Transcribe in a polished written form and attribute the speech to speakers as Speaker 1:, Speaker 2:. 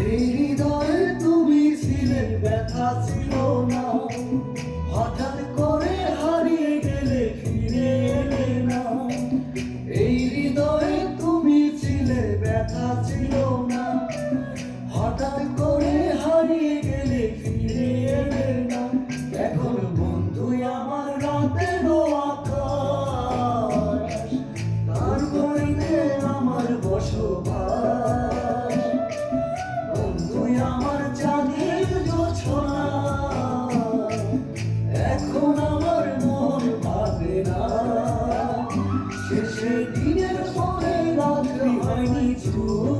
Speaker 1: এই হৃদয়ে তুমি ছিলে, ব্যথা ছিল না, হঠাৎ করে হারিয়ে গেলে, ফিরে এলে না। এই হৃদয়ে তুমি ছিলে, ব্যথা ছিল না, হঠাৎ করে হারিয়ে গেলে, ফিরে এলে না। এখন বন্ধু আমার রাতেরও আকাশ, তার গলিতে আমার বসবাস। বন্ধু আমার চাঁদের জোছনা, এখন আমার মন ভাবে না। শেষে দিনের পরে রাত্রি হয়নি ছুঁ